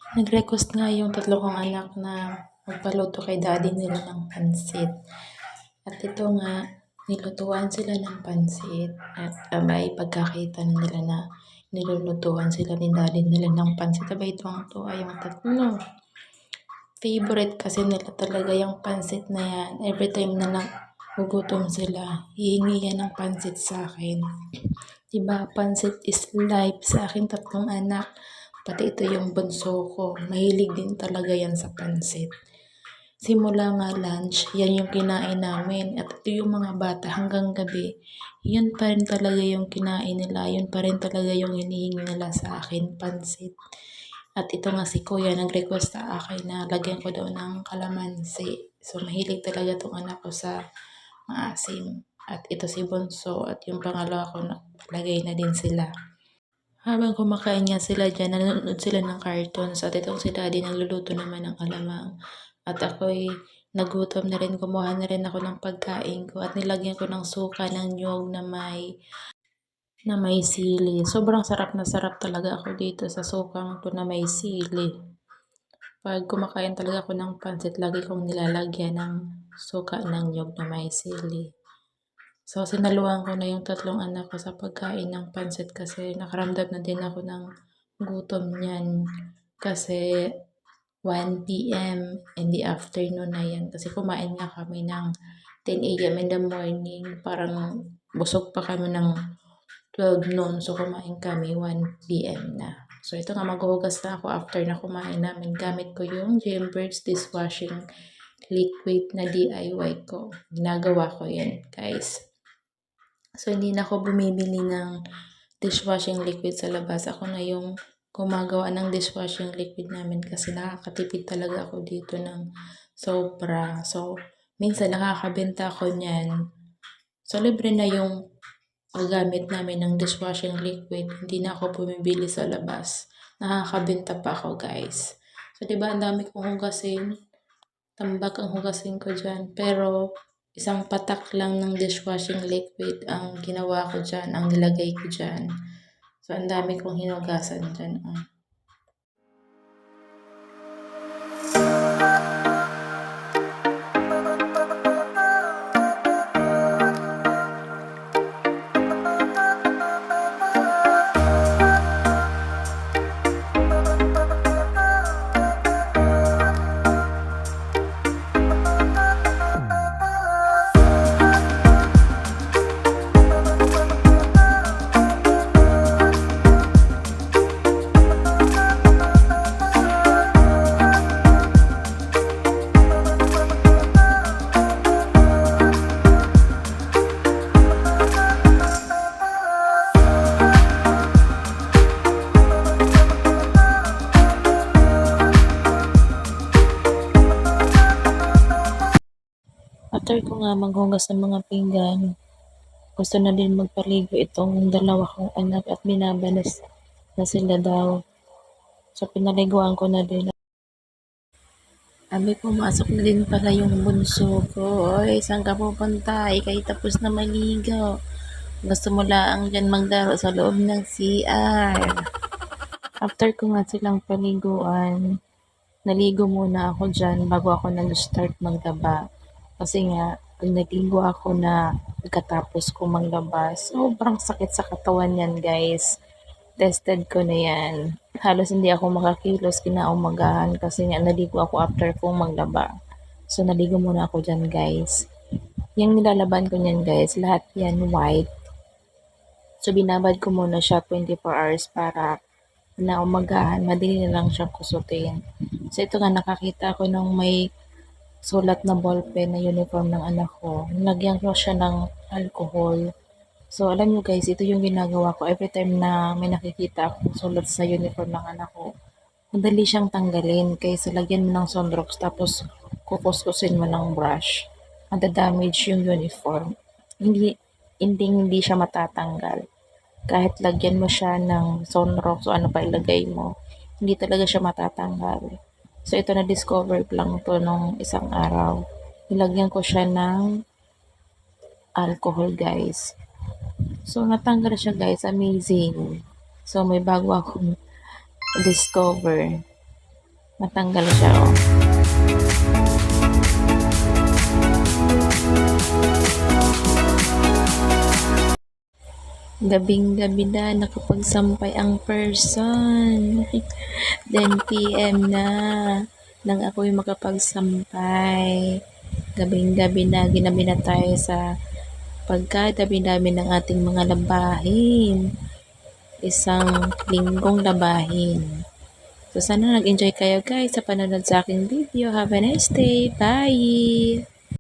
Nag-request nga yung tatlo kong anak na magpaluto kay daddy nila ng pansit. At ito nga, nilutuan sila ng pansit at abay pagkakita na nila na nilulutuan sila ni daddy nila ng pansit. Abay tuwang-tuwa yung tatlo. Favorite kasi nila talaga yung pansit na yan. Every time na nagugutom sila, hihingi yan ng pansit sa akin. Diba, pansit is life sa aking tatlong anak. Pati ito yung bunso ko. Mahilig din talaga yan sa pansit. Simula nga lunch, yan yung kinain namin. At ito yung mga bata hanggang gabi. Yun pa rin talaga yung kinain nila. Yun pa rin talaga yung hinihingi nila sa akin, pansit. At ito nga si Kuya, nag-request sa akin na lagyan ko daw ng kalamansi. So, mahilig talaga tong anak ko sa maasim. At ito si Bunso at yung pangalawa ko, lagay na din sila. Habang kumakain nga sila dyan, nanonood sila ng cartoons at itong si Daddy nagluluto naman ng alamang. At ako'y nagutom na rin, kumuha na rin ako ng pagkain ko at nilagyan ko ng suka ng niyog na may sili. Sobrang sarap na sarap talaga ako dito sa sukang to na may sili. Pag kumakain talaga ako ng pansit, lagi kong nilalagyan ng suka ng niyog na may sili. So, sinaluhan ko na yung tatlong anak ko sa pagkain ng pansit kasi nakaramdam na din ako ng gutom niyan. Kasi 1 p.m. in the afternoon na yan. Kasi kumain nga kami ng 10 a.m. in the morning. Parang busog pa kami ng 12 noon. So, kumain kami 1 p.m. na. So, ito nga maghuhugas na ako after na kumain namin. Gamit ko yung Jaybirds dishwashing liquid na DIY ko. Ginagawa ko yan, guys. So, hindi na ako bumibili ng dishwashing liquid sa labas. Ako na yung gumagawa ng dishwashing liquid namin kasi nakakatipid talaga ako dito ng sobra. So, minsan nakakabenta ako niyan. So, libre na yung paggamit namin ng dishwashing liquid. Hindi na ako bumibili sa labas. Nakakabenta pa ako, guys. So, diba, ang dami kong hugasin. Tambak ang hugasin ko dyan. Pero, isang patak lang ng dishwashing liquid ang ginawa ko dyan, ang nilagay ko dyan. So, ang dami kong hinugasan dyan. After ko nga maghugas ng mga pinggan, gusto na din magpaligo itong dalawa kong anak at binabanas na sila daw. So, pinaliguan ko na din. Abi, pumasok na din pala yung bunso ko. Oy, saan ka pupunta? Ikay tapos na maligo. Gusto mo lang dyan magdaro sa loob ng CR. After ko nga silang paliguan, naligo muna ako dyan bago ako nag-start maglaba. Kasi nga, pag naligo ako na pagkatapos ko maglaba, sobrang sakit sa katawan yan, guys. Tested ko na yan. Halos hindi ako makakilos kinaumagahan kasi nga naligo ako after kong maglaba. So, naligo muna ako dyan, guys. Yung nilalaban ko niyan, guys, lahat yan white. So, binabad ko muna siya 24 hours para na umagahan, madali na lang siyang kusutin. So, ito nga nakakita ko ng may sulat na ballpen na uniform ng anak ko. Nilagyan ko siya ng alcohol. So, alam nyo guys, ito yung ginagawa ko every time na may nakikita akong sulat sa uniform ng anak ko. Madali siyang tanggalin kaysa lagyan mo ng Sunrox tapos kukuskusin mo ng brush. Madadamage yung uniform. Hindi siya matatanggal. Kahit lagyan mo siya ng Sunrox o ano pa ilagay mo, hindi talaga siya matatanggal. So, ito na-discover ko lang to nung isang araw. Nilagyan ko siya ng alcohol, guys. So, natanggal siya, guys. Amazing. So, may bago akong discover. Matanggal siya, oh. Gabing-gabi na nakapagsampay ang person. 10 PM na nang ako'y makapagsampay. Gabing-gabi na, ginabi na tayo sa pagkadabi namin ng ating mga labahin. Isang linggong labahin. So, sana nag-enjoy kayo guys sa panonood sa aking video. Have a nice day. Bye!